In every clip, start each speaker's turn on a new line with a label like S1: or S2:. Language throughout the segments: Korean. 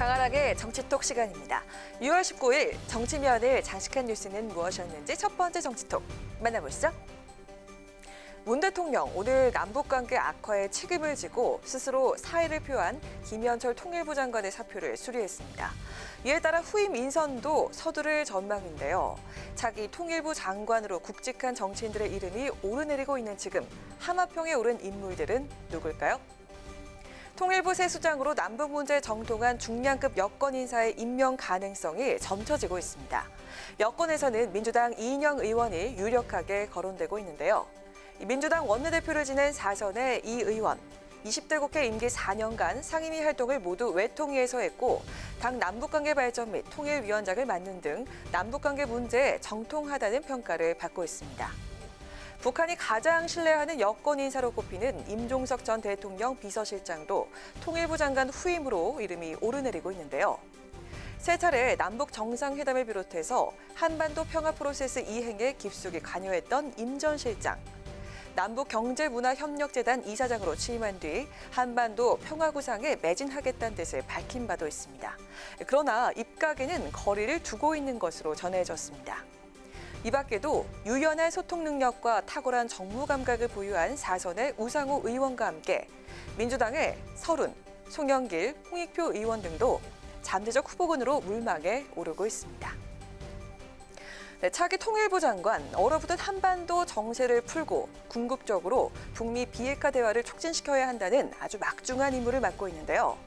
S1: 강한하게 정치톡 시간입니다. 6월 19일 정치면을 장식한 뉴스는 무엇이었는지 첫 번째 정치톡 만나보시죠. 문 대통령 오늘 남북관계 악화에 책임을 지고 스스로 사의를 표한 김현철 통일부 장관의 사표를 수리했습니다. 이에 따라 후임 인선도 서두를 전망인데요. 차기 통일부 장관으로 굵직한 정치인들의 이름이 오르내리고 있는 지금 하마평에 오른 인물들은 누굴까요? 통일부 새 수장으로 남북 문제에 정통한 중량급 여권 인사의 임명 가능성이 점쳐지고 있습니다. 여권에서는 민주당 이인영 의원이 유력하게 거론되고 있는데요. 민주당 원내대표를 지낸 4선의 이 의원, 20대 국회 임기 4년간 상임위 활동을 모두 외통위에서 했고 당 남북관계 발전 및 통일위원장을 맡는 등 남북관계 문제에 정통하다는 평가를 받고 있습니다. 북한이 가장 신뢰하는 여권 인사로 꼽히는 임종석 전 대통령 비서실장도 통일부 장관 후임으로 이름이 오르내리고 있는데요. 세 차례 남북 정상회담을 비롯해서 한반도 평화 프로세스 이행에 깊숙이 관여했던 임 전 실장, 남북경제문화협력재단 이사장으로 취임한 뒤 한반도 평화구상에 매진하겠다는 뜻을 밝힌 바도 있습니다. 그러나 입각에는 거리를 두고 있는 것으로 전해졌습니다. 이 밖에도 유연한 소통 능력과 탁월한 정무 감각을 보유한 4선의 우상호 의원과 함께 민주당의 설훈, 송영길, 홍익표 의원 등도 잠재적 후보군으로 물망에 오르고 있습니다. 차기 통일부 장관, 얼어붙은 한반도 정세를 풀고 궁극적으로 북미 비핵화 대화를 촉진시켜야 한다는 아주 막중한 임무를 맡고 있는데요.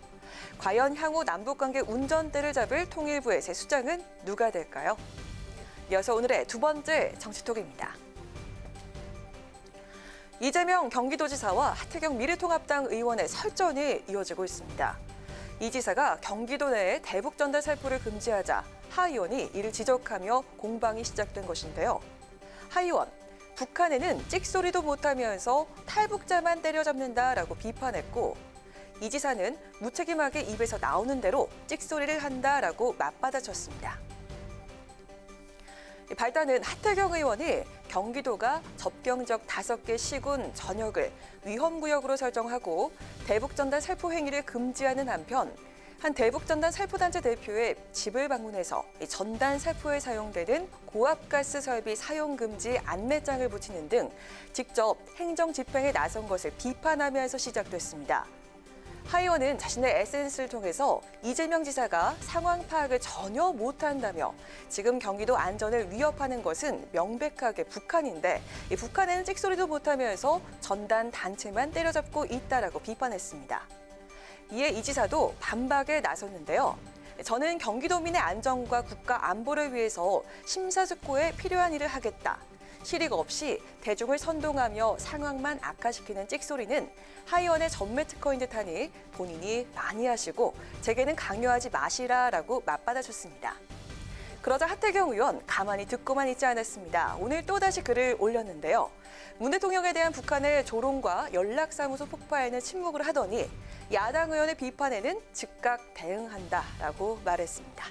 S1: 과연 향후 남북관계 운전대를 잡을 통일부의 새 수장은 누가 될까요? 이어서 오늘의 두 번째 정치톡입니다. 이재명 경기도지사와 하태경 미래통합당 의원의 설전이 이어지고 있습니다. 이 지사가 경기도 내에 대북 전달 살포를 금지하자 하 의원이 이를 지적하며 공방이 시작된 것인데요. 하 의원, 북한에는 찍소리도 못하면서 탈북자만 때려잡는다라고 비판했고 이 지사는 무책임하게 입에서 나오는 대로 찍소리를 한다라고 맞받아쳤습니다. 발단은 하태경 의원이 경기도가 접경지역 5개 시군 전역을 위험구역으로 설정하고 대북전단 살포 행위를 금지하는 한편 한 대북전단 살포단체 대표의 집을 방문해서 전단 살포에 사용되는 고압가스 설비 사용 금지 안내장을 붙이는 등 직접 행정 집행에 나선 것을 비판하면서 시작됐습니다. 하 의원은 자신의 SNS를 통해서 이재명 지사가 상황 파악을 전혀 못한다며 지금 경기도 안전을 위협하는 것은 명백하게 북한인데 이 북한에는 찍소리도 못하면서 전단 단체만 때려잡고 있다라고 비판했습니다. 이에 이 지사도 반박에 나섰는데요. 저는 경기도민의 안전과 국가 안보를 위해서 심사숙고에 필요한 일을 하겠다. 실익 없이 대중을 선동하며 상황만 악화시키는 찍소리는 하 의원의 전매 특허인 듯하니 본인이 많이 하시고 제게는 강요하지 마시라라고 맞받아쳤습니다. 그러자 하태경 의원 가만히 듣고만 있지 않았습니다. 오늘 또다시 글을 올렸는데요. 문 대통령에 대한 북한의 조롱과 연락사무소 폭파에는 침묵을 하더니 야당 의원의 비판에는 즉각 대응한다라고 말했습니다.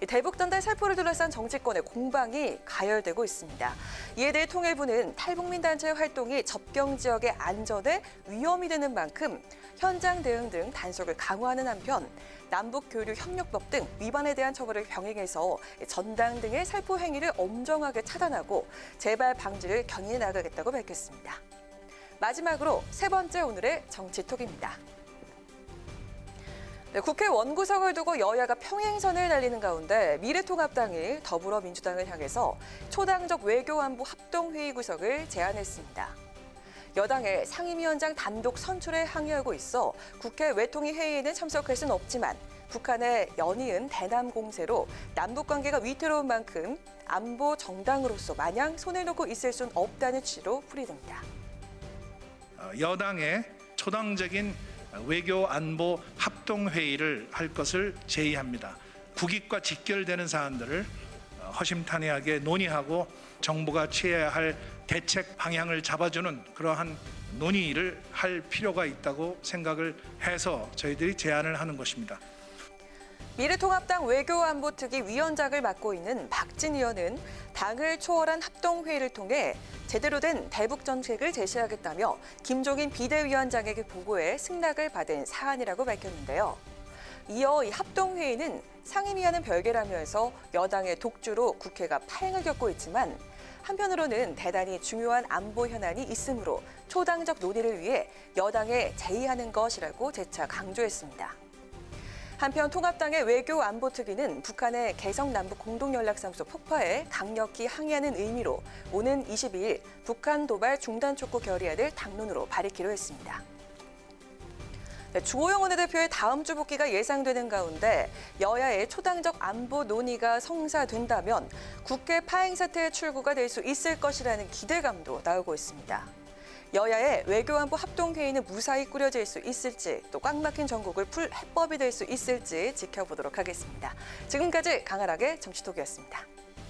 S1: 대북전달 살포를 둘러싼 정치권의 공방이 가열되고 있습니다. 이에 대해 통일부는 탈북민 단체의 활동이 접경 지역의 안전에 위험이 되는 만큼 현장 대응 등 단속을 강화하는 한편 남북교류협력법 등 위반에 대한 처벌을 병행해서 전당 등의 살포 행위를 엄정하게 차단하고 재발 방지를 견인해 나가겠다고 밝혔습니다. 마지막으로 세 번째 오늘의 정치톡입니다. 국회 원구성을 두고 여야가 평행선을 달리는 가운데 미래통합당이 더불어민주당을 향해서 초당적 외교안보 합동회의 구성을 제안했습니다. 여당의 상임위원장 단독 선출에 항의하고 있어 국회 외통위 회의에는 참석할 수는 없지만 북한의 연이은 대남 공세로 남북관계가 위태로운 만큼 안보 정당으로서 마냥 손을 놓고 있을 수는 없다는 취지로 풀이됩니다.
S2: 여당의 초당적인 외교 안보 합동회의를 할 것을 제의합니다. 국익과 직결되는 사안들을 허심탄회하게 논의하고 정부가 취해야 할 대책 방향을 잡아주는 그러한 논의를 할 필요가 있다고 생각을 해서 저희들이 제안을 하는 것입니다.
S1: 미래통합당 외교안보특위 위원장을 맡고 있는 박진 의원은 당을 초월한 합동회의를 통해 제대로 된 대북 정책을 제시하겠다며 김종인 비대위원장에게 보고해 승낙을 받은 사안이라고 밝혔는데요. 이어 이 합동회의는 상임위와는 별개라면서 여당의 독주로 국회가 파행을 겪고 있지만 한편으로는 대단히 중요한 안보 현안이 있으므로 초당적 논의를 위해 여당에 제의하는 것이라고 재차 강조했습니다. 한편 통합당의 외교안보특위는 북한의 개성 남북 공동연락사무소 폭파에 강력히 항의하는 의미로 오는 22일 북한 도발 중단 촉구 결의안을 당론으로 발의키로 했습니다. 주호영 원내대표의 다음 주 복귀가 예상되는 가운데 여야의 초당적 안보 논의가 성사된다면 국회 파행 사태의 출구가 될 수 있을 것이라는 기대감도 나오고 있습니다. 여야의 외교안보 합동회의는 무사히 꾸려질 수 있을지 또 꽉 막힌 전국을 풀 해법이 될 수 있을지 지켜보도록 하겠습니다. 지금까지 강하락의 정치톡이었습니다.